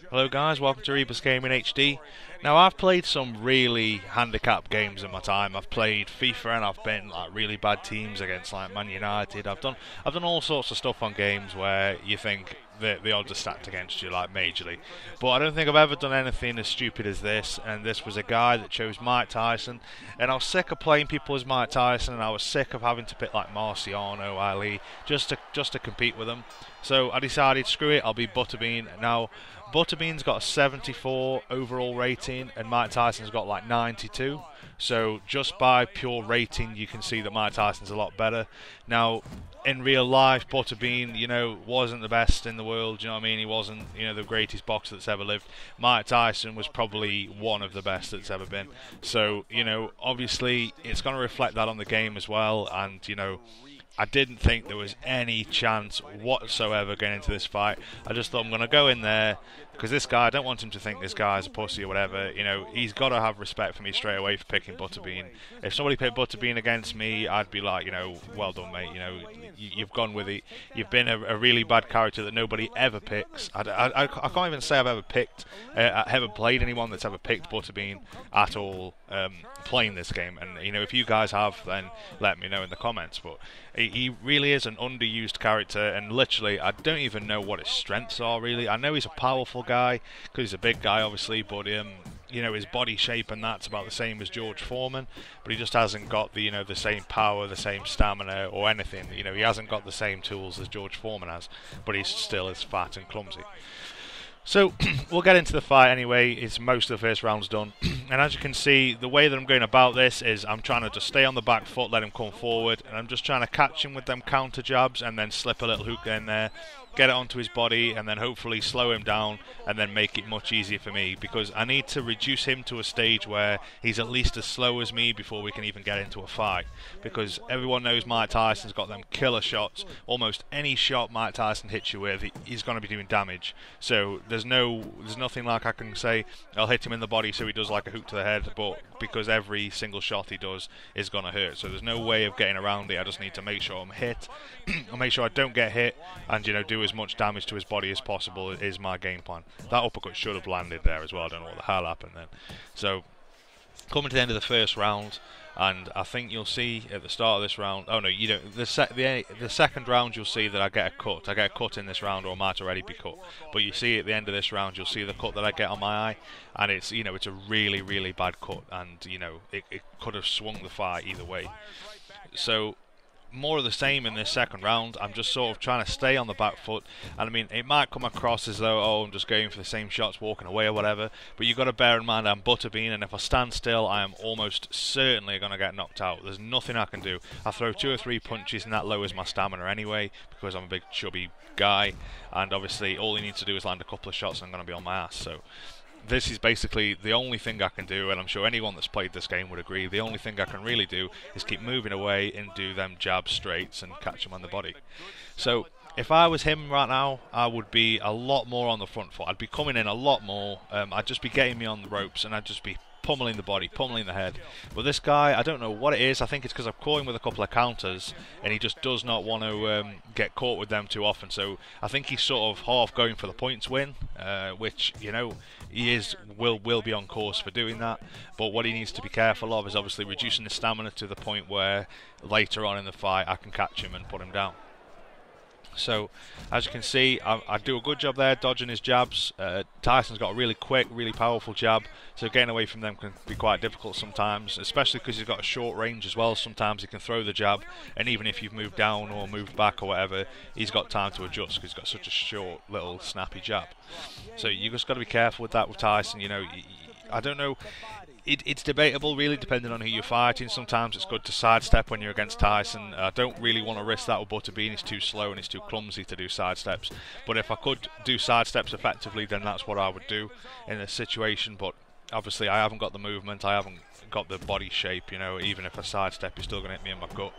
Hello guys, welcome to Erebos Gaming HD. Now I've played some really handicapped games in my time. I've played FIFA and I've been like really bad teams against like Man United. I've done all sorts of stuff on games where you think the odds are stacked against you like majorly. But I don't think I've ever done anything as stupid as this, and this was a guy that chose Mike Tyson, and I was sick of playing people as Mike Tyson, and I was sick of having to pick like Marciano, Ali, just to compete with them. So I decided, screw it, I'll be Butterbean. Now, Butterbean's got a 74 overall rating and Mike Tyson's got like 92. So just by pure rating, you can see that Mike Tyson's a lot better. Now, in real life, Butterbean, wasn't the best in the world. You know what I mean? He wasn't, the greatest boxer that's ever lived. Mike Tyson was probably one of the best that's ever been. So, obviously, it's going to reflect that on the game as well. And, I didn't think there was any chance whatsoever going into this fight. I just thought I'm going to go in there because this guy, I don't want him to think this guy's a pussy or whatever. He's got to have respect for me straight away for picking Butterbean. If somebody picked Butterbean against me, I'd be like, well done, mate. You've gone with it. You've been a really bad character that nobody ever picks. I can't even say I've ever picked, ever played anyone that's ever picked Butterbean at all playing this game. And if you guys have, then let me know in the comments. But he really is an underused character, and literally I don't even know what his strengths are really. I know he's a powerful guy because he's a big guy obviously, but his body shape and that's about the same as George Foreman, but he just hasn't got the the same power, the same stamina or anything. He hasn't got the same tools as George Foreman has, but he's still as fat and clumsy. So we'll get into the fight anyway. It's most of the first round's done. And as you can see, the way that I'm going about this is I'm trying to just stay on the back foot, let him come forward, and I'm just trying to catch him with them counter jabs and then slip a little hook in there, get it onto his body, and then hopefully slow him down and then make it much easier for me, because I need to reduce him to a stage where he's at least as slow as me before we can even get into a fight, because everyone knows Mike Tyson's got them killer shots. Almost any shot Mike Tyson hits you with, he's going to be doing damage. So there's nothing like I can say I'll hit him in the body so he does like a hook to the head, but because every single shot he does is going to hurt, so there's no way of getting around it. I just need to make sure I'm hit I'll make sure I don't get hit, and do as much damage to his body as possible is my game plan. That uppercut should have landed there as well. I don't know what the hell happened then. So coming to the end of the first round, and I think you'll see at the start of this round, oh no, you don't. The second round you'll see that I get a cut. I get a cut in this round, or I might already be cut. But you see at the end of this round, you'll see the cut that I get on my eye, and it's it's a really really bad cut, and it could have swung the fight either way. So more of the same in this second round. I'm just sort of trying to stay on the back foot, and I mean it might come across as though, oh, I'm just going for the same shots, walking away or whatever, but you've got to bear in mind I'm Butterbean, and if I stand still I am almost certainly going to get knocked out. There's nothing I can do. I throw 2 or 3 punches and that lowers my stamina anyway, because I'm a big chubby guy, and obviously all he needs to do is land a couple of shots and I'm going to be on my ass. So this is basically the only thing I can do, and I'm sure anyone that's played this game would agree, the only thing I can really do is keep moving away and do them jab straights and catch him on the body. So if I was him right now, I would be a lot more on the front foot. I'd be coming in a lot more. I'd just be getting me on the ropes, and I'd just be pummeling the body, pummeling the head. But this guy, I don't know what it is. I think it's because I've caught him with a couple of counters, and he just does not want to get caught with them too often. So I think he's sort of half going for the points win, which he will be on course for doing that. But what he needs to be careful of is obviously reducing his stamina to the point where later on in the fight I can catch him and put him down. So as you can see, I do a good job there dodging his jabs. Tyson's got a really quick, really powerful jab, so getting away from them can be quite difficult sometimes, especially because he's got a short range as well. Sometimes he can throw the jab, and even if you've moved down or moved back or whatever, he's got time to adjust because he's got such a short, little, snappy jab. So you just got to be careful with that with Tyson. I don't know. It's debatable, really, depending on who you're fighting. Sometimes it's good to sidestep when you're against Tyson. I don't really want to risk that with Butterbean. He's too slow and he's too clumsy to do sidesteps. But if I could do sidesteps effectively, then that's what I would do in this situation. But obviously, I haven't got the movement. I haven't got the body shape. Even if I sidestep, you're still going to hit me in my gut.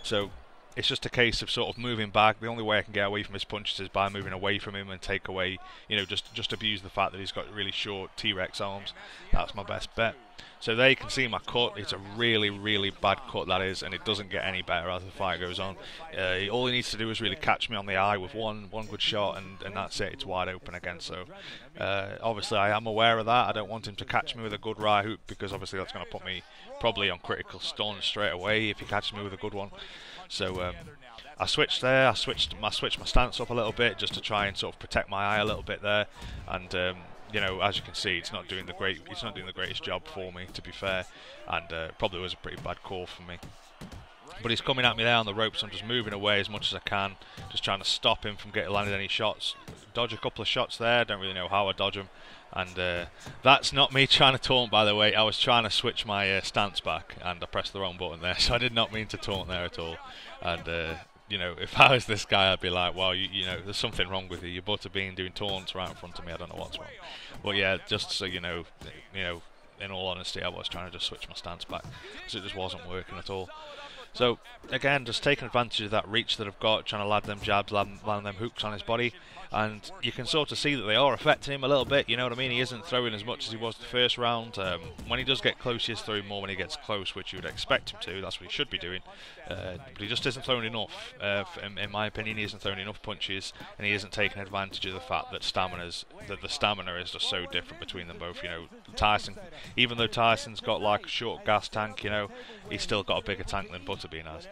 So it's just a case of sort of moving back. The only way I can get away from his punches is by moving away from him and take away, just abuse the fact that he's got really short T-Rex arms. That's my best bet. So there you can see my cut. It's a really, really bad cut, that is, and it doesn't get any better as the fight goes on. All he needs to do is really catch me on the eye with one good shot, and that's it. It's wide open again. So obviously I am aware of that. I don't want him to catch me with a good right hook, because obviously that's going to put me probably on critical stun straight away if he catches me with a good one. So I switched there. I switched my stance up a little bit just to try and sort of protect my eye a little bit there, and you know, as you can see, it's not doing the greatest job for me, to be fair, and probably was a pretty bad call for me. But he's coming at me there on the ropes. I'm just moving away as much as I can, just trying to stop him from getting landed any shots. Dodge a couple of shots there. Don't really know how I dodge them. And that's not me trying to taunt, by the way. I was trying to switch my stance back, and I pressed the wrong button there, so I did not mean to taunt there at all. And you know, if I was this guy, I'd be like, well, you know, there's something wrong with you. You're Butterbean doing taunts right in front of me. I don't know what's wrong. But yeah, just so you know, in all honesty, I was trying to just switch my stance back because it just wasn't working at all. So again, just taking advantage of that reach that I've got, trying to land them jabs, land them hooks on his body, and you can sort of see that they are affecting him a little bit. You know what I mean? He isn't throwing as much as he was the first round. When he does get close, he is throwing more when he gets close, which you would expect him to. That's what he should be doing. But he just isn't throwing enough. In my opinion, he isn't throwing enough punches, and he isn't taking advantage of the fact that the stamina is just so different between them both. You know, Tyson, even though Tyson's got like a short gas tank, you know, he's still got a bigger tank than Butterbean has.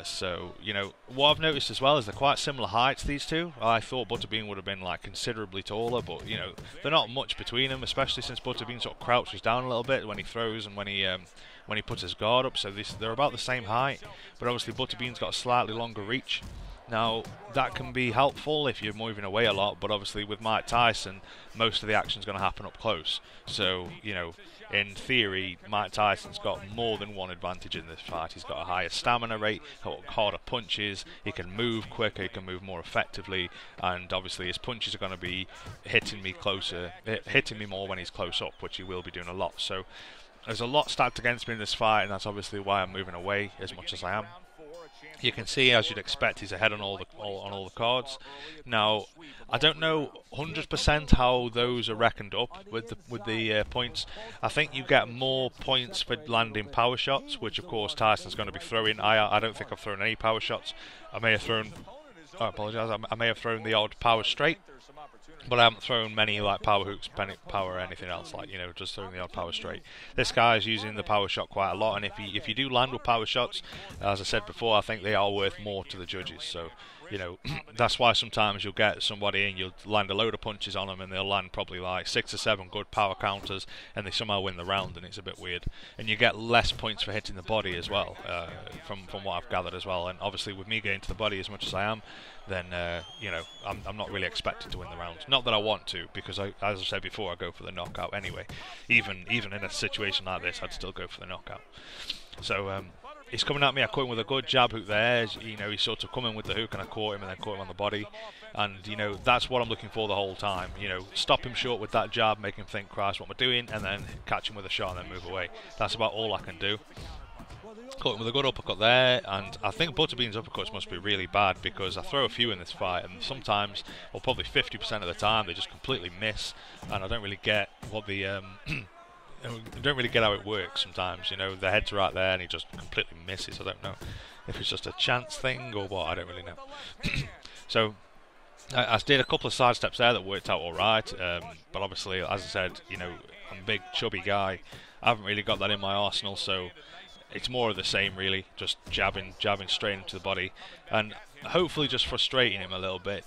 So, you know, what I've noticed as well is they're quite similar heights, these two. I thought Butterbean would have been like considerably taller, but, you know, they're not much between them, especially since Butterbean sort of crouches down a little bit when he throws and when he puts his guard up. So they're about the same height, but obviously Butterbean's got a slightly longer reach. Now, that can be helpful if you're moving away a lot, but obviously with Mike Tyson, most of the action's going to happen up close. So, you know, in theory, Mike Tyson's got more than one advantage in this fight. He's got a higher stamina rate, harder punches, he can move quicker, he can move more effectively, and obviously his punches are going to be hitting me more when he's close up, which he will be doing a lot. So there's a lot stacked against me in this fight, and that's obviously why I'm moving away as much as I am. You can see, as you'd expect, he's ahead on all the cards. Now, I don't know 100% how those are reckoned up with the points. I think you get more points for landing power shots, which of course Tyson's going to be throwing. I don't think I've thrown any power shots. I may have thrown. I apologise. I may have thrown the odd power straight, but I haven't thrown many like power hooks, power, or anything else, like, you know, just throwing the odd power straight. This guy's using the power shot quite a lot, and if you do land with power shots, as I said before, I think they are worth more to the judges. So, you know, that's why sometimes you'll get somebody and you'll land a load of punches on them, and they'll land probably like 6 or 7 good power counters, and they somehow win the round, and it's a bit weird. And you get less points for hitting the body as well, from what I've gathered as well. And obviously with me getting to the body as much as I am, then you know, I'm not really expected to win the round. Not that I want to, because as I said before, I go for the knockout anyway. Even in a situation like this, I'd still go for the knockout. So he's coming at me. I caught him with a good jab hook there. You know, he's sort of coming with the hook, and I caught him and then caught him on the body. And you know, that's what I'm looking for the whole time. You know, stop him short with that jab, make him think, Christ, what am I doing? And then catch him with a shot and then move away. That's about all I can do. Caught him with a good uppercut there, and I think Butterbean's uppercuts must be really bad, because I throw a few in this fight, and sometimes, or probably 50% of the time, they just completely miss, and I don't really get what the I don't really get how it works sometimes. You know, the head's right there and he just completely misses. I don't know if it's just a chance thing or what, I don't really know. So I did a couple of side steps there that worked out alright, but obviously, as I said, you know, I'm a big chubby guy. I haven't really got that in my arsenal, so it's more of the same really, just jabbing straight into the body, and hopefully just frustrating him a little bit.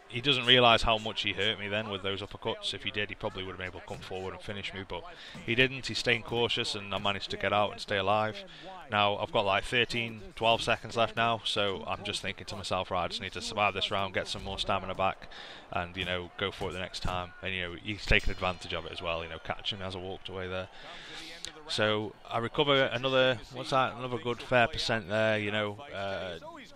He doesn't realise how much he hurt me then with those uppercuts. If he did, he probably would have been able to come forward and finish me, but he didn't. He's staying cautious, and I managed to get out and stay alive. Now, I've got like 12 seconds left now, so I'm just thinking to myself, right, I just need to survive this round, get some more stamina back, and, you know, go for it the next time. And, you know, he's taking advantage of it as well, you know, catching me as I walked away there. So I recover another good fair percent there, you know,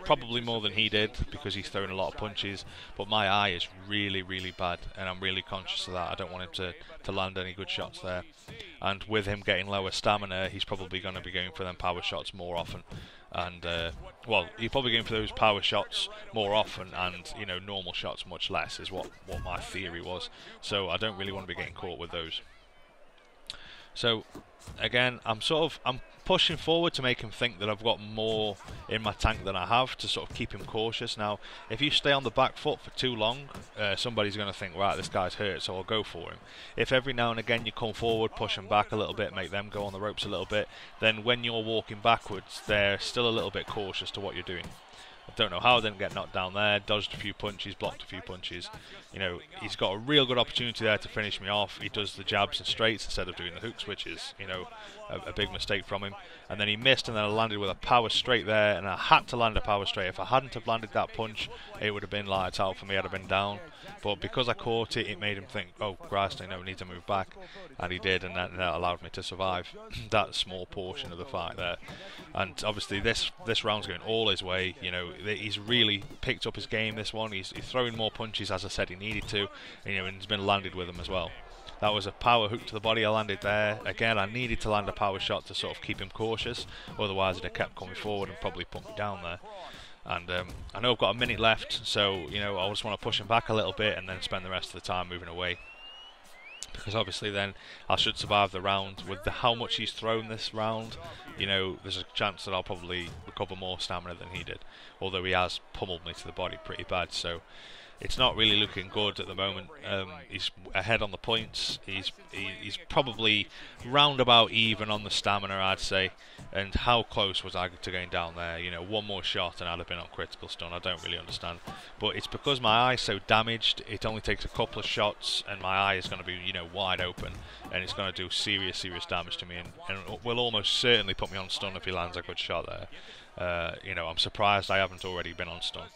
probably more than he did, because he's throwing a lot of punches, but my eye is really, really bad, and I'm really conscious of that. I don't want him to land any good shots there, and with him getting lower stamina, he's probably going to be going for them power shots more often, and well, he's probably going for those power shots more often, and, you know, normal shots much less, is what my theory was. So I don't really want to be getting caught with those. So again, I'm pushing forward to make him think that I've got more in my tank than I have, to sort of keep him cautious. Now, if you stay on the back foot for too long, somebody's going to think, right, this guy's hurt, so I'll go for him. If every now and again you come forward, push them back a little bit, make them go on the ropes a little bit, then when you're walking backwards, they're still a little bit cautious to what you're doing. I don't know how I didn't get knocked down there, dodged a few punches, blocked a few punches. You know, he's got a real good opportunity there to finish me off. He does the jabs and straights instead of doing the hooks, which is, you know, a big mistake from him. And then he missed, and then I landed with a power straight there, and I had to land a power straight. If I hadn't have landed that punch, it would have been lights out for me. I'd have been down. But because I caught it, it made him think, oh Christ, I know we need to move back, and he did, and that allowed me to survive that small portion of the fight there. And obviously this round's going all his way. You know, he's really picked up his game, this one. He's throwing more punches, as I said he needed to, and, you know, and he's been landed with them as well. That was a power hook to the body I landed there. Again, I needed to land a power shot to sort of keep him cautious, otherwise he'd have kept coming forward and probably put me down there. And I know I've got a minute left, so, you know, I just want to push him back a little bit and then spend the rest of the time moving away, because obviously then I should survive the round. With how much he's thrown this round, you know, there's a chance that I'll probably recover more stamina than he did, although he has pummeled me to the body pretty bad. So it's not really looking good at the moment. He's ahead on the points. He's probably roundabout even on the stamina, I'd say. And how close was I to going down there? You know, one more shot and I'd have been on critical stun. I don't really understand. But it's because my eye's so damaged. It only takes a couple of shots and my eye is going to be, you know, wide open, and it's going to do serious damage to me, and will almost certainly put me on stun if he lands a good shot there. You know, I'm surprised I haven't already been on stun.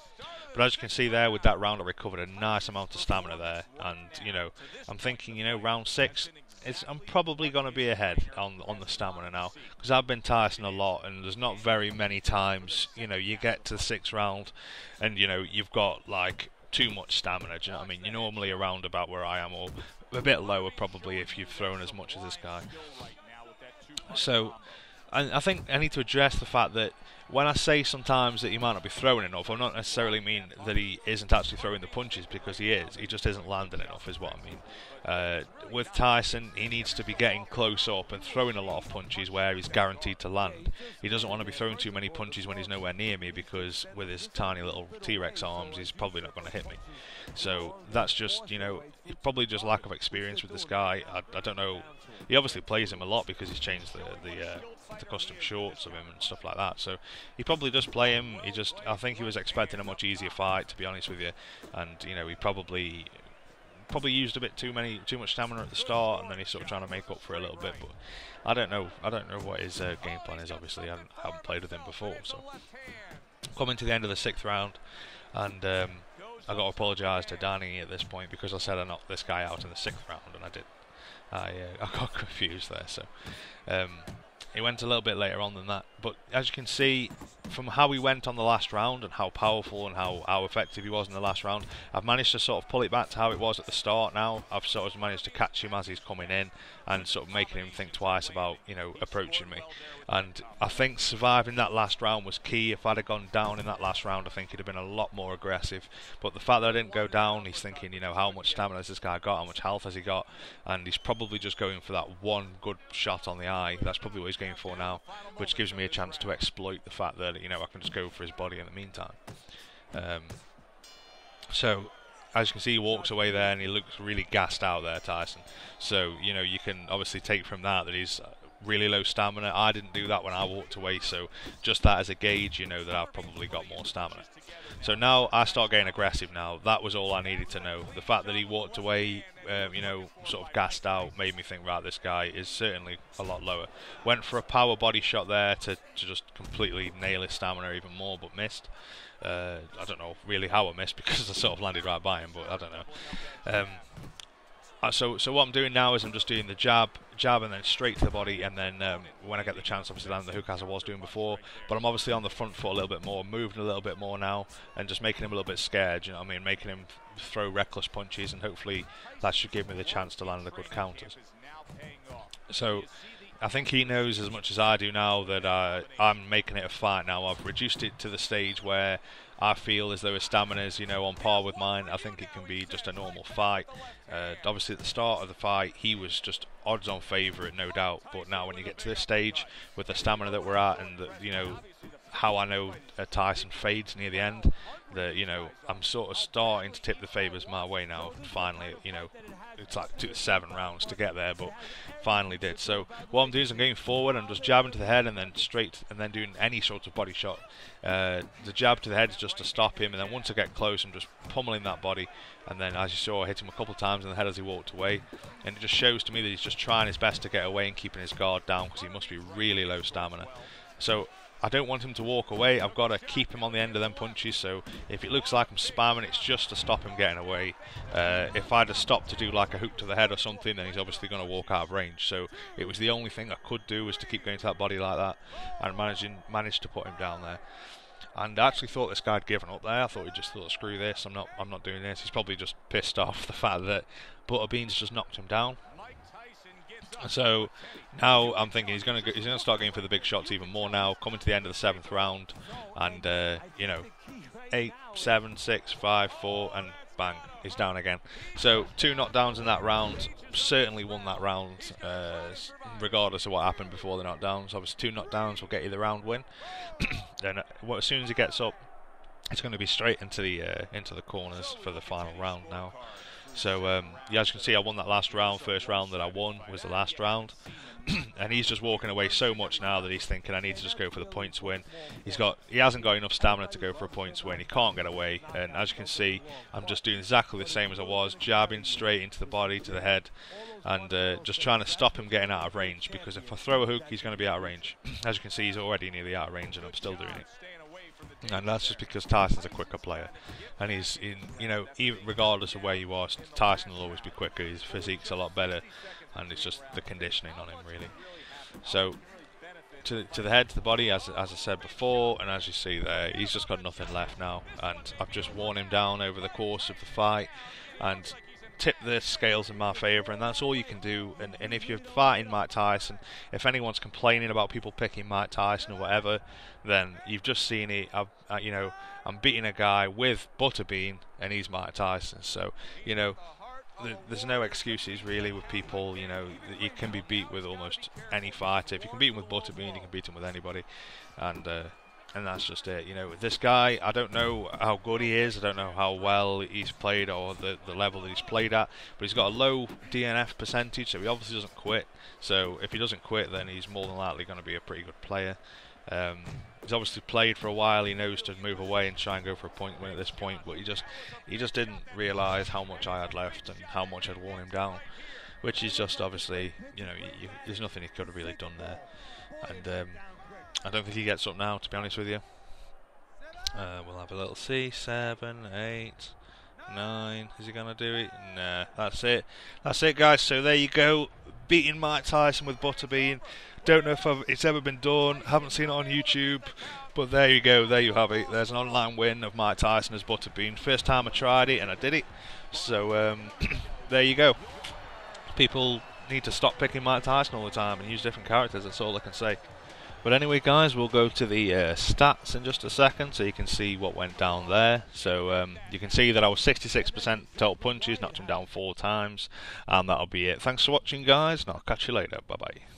But as you can see there, with that round I recovered a nice amount of stamina there, and, you know, I'm thinking, you know, round 6, I'm probably going to be ahead on the stamina now, because I've been Tyson a lot, and there's not very many times, you know, you get to the 6th round and, you know, you've got like too much stamina. Do you know what I mean? You're normally around about where I am, or a bit lower probably if you've thrown as much as this guy. So I think I need to address the fact that when I say sometimes that he might not be throwing enough, I'm not necessarily mean that he isn't actually throwing the punches, because he is. He just isn't landing enough, is what I mean. With Tyson, he needs to be getting close up and throwing a lot of punches where he's guaranteed to land. He doesn't want to be throwing too many punches when he's nowhere near me, because with his tiny little T-Rex arms, he's probably not going to hit me. So that's just, you know, probably just lack of experience with this guy. I don't know. He obviously plays him a lot because he's changed the custom shorts of him and stuff like that. So he probably does play him. I think he was expecting a much easier fight, to be honest with you. And, you know, he probably used a bit too much stamina at the start, and then he's sort of trying to make up for it a little bit. But I don't know what his game plan is. Obviously, I haven't played with him before. So coming to the end of the 6th round, and I got to apologise to Danny at this point, because I said I knocked this guy out in the 6th round, and I did. I got confused there. So he went a little bit later on than that, but as you can see from how he went on the last round and how powerful and how effective he was in the last round, I've managed to sort of pull it back to how it was at the start now. I've sort of managed to catch him as he's coming in and sort of making him think twice about, you know, approaching me. And I think surviving that last round was key. If I'd have gone down in that last round, I think he'd have been a lot more aggressive. But the fact that I didn't go down, he's thinking, you know, how much stamina has this guy got, how much health has he got, and he's probably just going for that one good shot on the eye. That's probably what he's going for now, which gives me a chance to exploit the fact that, you know, I can just go for his body in the meantime. So as you can see, he walks away there and he looks really gassed out there, Tyson. So, you know, you can obviously take from that he's really low stamina. I didn't do that when I walked away, so just that as a gauge, you know, that I've probably got more stamina. So now I start getting aggressive now. That was all I needed to know. The fact that he walked away, you know, sort of gassed out, made me think, right, this guy is certainly a lot lower. Went for a power body shot there to just completely nail his stamina even more, but missed. I don't know really how I missed, because I sort of landed right by him, but I don't know. So what I'm doing now is I'm just doing the jab and then straight to the body, and then when I get the chance, obviously land the hook as I was doing before. But I'm obviously on the front foot a little bit more, moving a little bit more now, and just making him a little bit scared, you know what I mean? Making him throw reckless punches, and hopefully that should give me the chance to land the good counters. So I think he knows as much as I do now that I'm making it a fight now. I've reduced it to the stage where I feel as though his stamina is, on par with mine. I think it can be just a normal fight. Obviously, at the start of the fight, he was just odds-on favourite, no doubt. But now, when you get to this stage with the stamina that we're at, and how I know Tyson fades near the end, that I'm sort of starting to tip the favours my way now. Finally, it's like took 7 rounds to get there, but finally did. So what I'm doing is I'm going forward, I'm just jabbing to the head and then straight, and then doing any sort of body shot. The jab to the head is just to stop him, and then once I get close, I'm just pummeling that body. And then, as you saw, I hit him a couple of times in the head as he walked away. And it just shows to me that he's just trying his best to get away and keeping his guard down, because he must be really low stamina. So I don't want him to walk away. I've got to keep him on the end of them punches. So if it looks like I'm spamming, it's just to stop him getting away. If I'd have stopped to do like a hook to the head or something, then he's obviously going to walk out of range. So it was the only thing I could do, was to keep going to that body like that, and managed to put him down there. And I actually thought this guy had given up there. I thought he just thought, screw this, I'm not doing this. He's probably just pissed off the fact that Butterbean's just knocked him down. So now I'm thinking he's going to start going for the big shots even more now, coming to the end of the 7th round, and 8, 7, 6, 5, 4, and bang, he's down again. So 2 knockdowns in that round. Certainly won that round, regardless of what happened before the knockdowns. Obviously 2 knockdowns will get you the round win. Then as soon as he gets up, it's going to be straight into the corners for the final round now. So as you can see, I won that last round. First round that I won was the last round. And he's just walking away so much now that he's thinking, I need to just go for the points win. He hasn't got enough stamina to go for a points win. He can't get away. And as you can see, I'm just doing exactly the same as I was, jabbing straight into the body, to the head, and just trying to stop him getting out of range, because if I throw a hook, he's going to be out of range. As you can see, he's already nearly out of range, and I'm still doing it. And that's just because Tyson's a quicker player, and he's even regardless of where you are, Tyson will always be quicker. His physique's a lot better, and it's just the conditioning on him, really. So to the head, to the body, as I said before, and as you see there, he's just got nothing left now, and I've just worn him down over the course of the fight, and tip the scales in my favour, and that's all you can do. And if you're fighting Mike Tyson, if anyone's complaining about people picking Mike Tyson or whatever, then you've just seen it. I'm beating a guy with Butterbean, and he's Mike Tyson. So there's no excuses really with people. You can be beat with almost any fighter. If you can beat him with Butterbean, you can beat him with anybody, and that's just it. This guy, I don't know how good he is, I don't know how well he's played, or the level that he's played at, but he's got a low DNF percentage, so he obviously doesn't quit. So if he doesn't quit, then he's more than likely going to be a pretty good player. He's obviously played for a while, he knows to move away and try and go for a point win at this point, but he just didn't realise how much I had left and how much I'd worn him down, which is just obviously, there's nothing he could have really done there. And I don't think he gets up now, to be honest with you. We'll have a little see. 7, 8, 9. Is he going to do it? Nah, that's it. That's it, guys. So there you go. Beating Mike Tyson with Butterbean. Don't know if it's ever been done. Haven't seen it on YouTube. But there you go. There you have it. There's an online win of Mike Tyson as Butterbean. First time I tried it, and I did it. So there you go. People need to stop picking Mike Tyson all the time and use different characters. That's all I can say. But anyway, guys, we'll go to the stats in just a second, so you can see what went down there. So you can see that I was 66% total punches, knocked him down 4 times, and that'll be it. Thanks for watching, guys, and I'll catch you later. Bye bye.